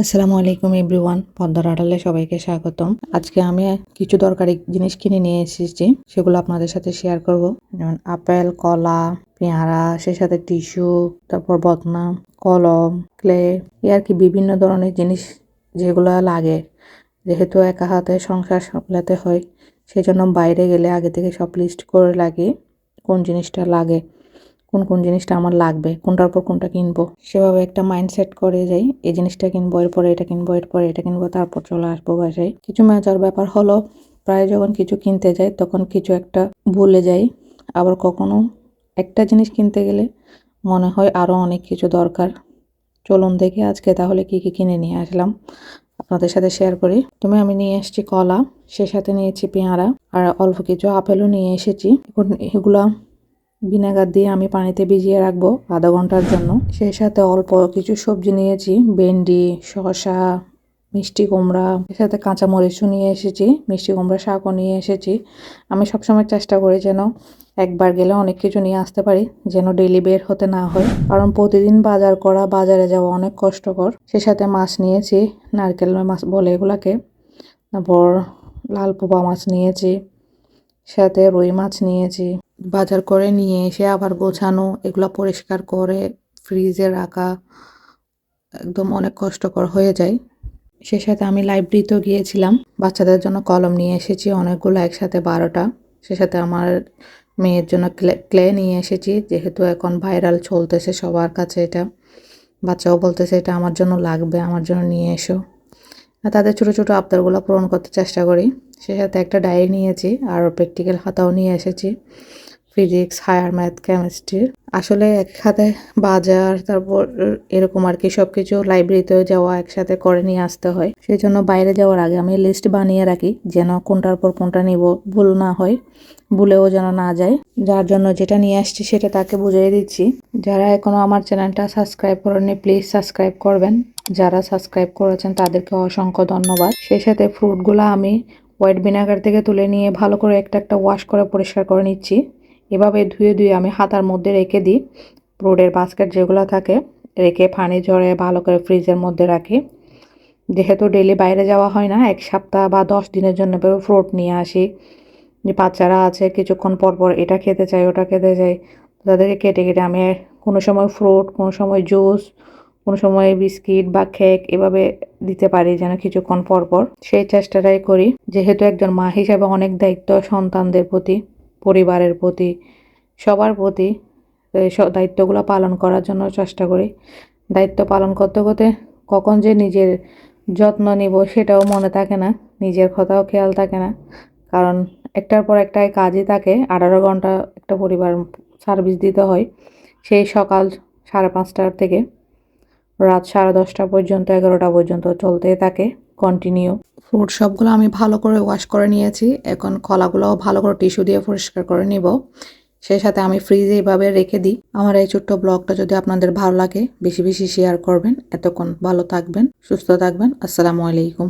আসসালামু আলাইকুম এভরিওয়ান, পদ্মার আড়ালে সবাইকে স্বাগতম। আজকে আমি কিছু দরকারি জিনিস কিনে নিয়ে এসেছি, সেগুলো আপনাদের সাথে শেয়ার করব। যেমন আপেল, কলা, পেয়ারা, সেই সাথে টিস্যু, তারপর বদনা, কলম, ক্লে, আর কি বিভিন্ন ধরনের জিনিস যেগুলো লাগে। যেহেতু একা হাতে সংসার সামলাতে হয়, সেই জন্য বাইরে গেলে আগে থেকে সব লিস্ট করে লাগে কোন জিনিসটা লাগে, কোন কোন জিনিসটা আমার লাগবে, কোনটার পর কোনটা কিনবো, সেভাবে একটা মাইন্ডসেট করে যাই। এই জিনিসটা কিনবো, এরপরে এটা কিনবো, এরপরে এটা কিনবো, তারপর চলে আসবো বাসায়। কিছু মজার ব্যাপার হলো, প্রায় যখন কিছু কিনতে যাই তখন কিছু একটা ভুলে যাই। আবার কখনো একটা জিনিস কিনতে গেলে মনে হয় আরও অনেক কিছু দরকার। চলুন দেখি আজকে তাহলে কি কি কিনে নিয়ে আসলাম, আপনাদের সাথে শেয়ার করি। আমি নিয়ে এসেছি কলা, সে সাথে নিয়েছি পেয়ারা, আর অল্প কিছু আপেলও নিয়ে এসেছি। এখন এগুলা ভিনেগার দিয়ে আমি পানিতে ভিজিয়ে রাখবো আধা ঘন্টার জন্য। সেই সাথে অল্প কিছু সবজি নিয়েছি, ভেন্ডি, শসা, মিষ্টি কুমড়া, এর সাথে কাঁচামরিচও নিয়ে এসেছি, মিষ্টি কুমড়া শাকও নিয়ে এসেছি। আমি সবসময় চেষ্টা করি যেন একবার গেলে অনেক কিছু নিয়ে আসতে পারি, যেন ডেইলি বের হতে না হয়, কারণ প্রতিদিন বাজার করা, বাজারে যাওয়া অনেক কষ্টকর। সে সাথে মাছ নিয়েছি, নারকেল মাছ বলে এগুলাকে, তারপর লাল পোপা মাছ নিয়েছি, সাথে রুই মাছ নিয়েছি। বাজার করে নিয়ে এসে আবার গোছানো, এগুলো পরিষ্কার করে ফ্রিজে রাখা একদম অনেক কষ্টকর হয়ে যায়। সে সাথে আমি লাইব্রেরিতেও গিয়েছিলাম, বাচ্চাদের জন্য কলম নিয়ে এসেছি অনেকগুলো, একসাথে 12টা। সে সাথে আমার মেয়ের জন্য ক্লে নিয়ে এসেছি, যেহেতু এখন ভাইরাল চলতেছে সবার কাছে এটা। বাচ্চাও বলতেছে এটা আমার জন্য লাগবে, আমার জন্য নিয়ে এসো। আর তাদের ছোটো ছোটো আবদারগুলো পূরণ করতে চেষ্টা করি। সে সাথে একটা ডায়েরি নিয়েছি, আর প্র্যাকটিক্যাল খাতাও নিয়ে এসেছি, ফিজিক্স, হায়ার ম্যাথ, কেমিস্ট্রির। আসলে এক হাতে বাজার, তারপর এরকম আর কি সব কিছু লাইব্রেরিতেও যাওয়া একসাথে করে নিয়ে আসতে হয়। সেই জন্য বাইরে যাওয়ার আগে আমি লিস্ট বানিয়ে রাখি, যেন কোনটার পর কোনটা নিব ভুল না হয়, ভুলেও যেন না যায়। যার জন্য যেটা নিয়ে আসছি সেটা তাকে বুঝিয়ে দিচ্ছি। যারা এখনো আমার চ্যানেলটা সাবস্ক্রাইব করেননি, প্লিজ সাবস্ক্রাইব করবেন। যারা সাবস্ক্রাইব করেছেন তাদেরকে অসংখ্য ধন্যবাদ। সেই সাথে ফ্রুটগুলো আমি হোয়াইট ভিনেগার থেকে তুলে নিয়ে ভালো করে একটা একটা ওয়াশ করে পরিষ্কার করে নিচ্ছি। এভাবে ধুয়ে ধুয়ে আমি হাতার মধ্যে রেখে দিই। ফ্রুটের বাস্কেট যেগুলো থাকে রেখে পানি ঝরে ভালো করে ফ্রিজের মধ্যে রাখি। যেহেতু ডেলি বাইরে যাওয়া হয় না, 1 সপ্তাহ বা 10 দিনের জন্য ফ্রুট নিয়ে আসি। যে বাচ্চারা আছে কিছুক্ষণ পর পর এটা খেতে চাই, ওটা খেতে চাই, তাদেরকে কেটে কেটে আমি কোনো সময় ফ্রুট, কোনো সময় জুস, কোনো সময় বিস্কিট বা কেক এভাবে দিতে পারি, যেন কিছুক্ষণ পর পর। সেই চেষ্টাটাই করি। যেহেতু একজন মা হিসাবে অনেক দায়িত্ব সন্তানদের প্রতি, পরিবারের প্রতি, সবার প্রতি। এই দায়িত্বগুলো পালন করার জন্য চেষ্টা করি। দায়িত্ব পালন করতে করতে কখন যে নিজের যত্ন নিব সেটাও মনে থাকে না, নিজের কথাও খেয়াল থাকে না, কারণ একটার পর একটা কাজই থাকে। 18 ঘন্টা একটা পরিবার সার্ভিস দিতে হয়, সেই সকাল 5:30 থেকে রাত 10:30 পর্যন্ত, 11টা পর্যন্ত চলতেই থাকে কন্টিনিউ। ফ্রুট সবগুলো আমি ভালো করে ওয়াশ করে নিয়েছি, এখন কলাগুলোও ভালো করে টিস্যু দিয়ে পরিষ্কার করে নিব। সেই সাথে আমি ফ্রিজে এইভাবে রেখে দিই। আমার এই ছোট্ট ব্লগটা যদি আপনাদের ভালো লাগে বেশি বেশি শেয়ার করবেন। এতক্ষণ ভালো থাকবেন, সুস্থ থাকবেন। আসসালামু আলাইকুম।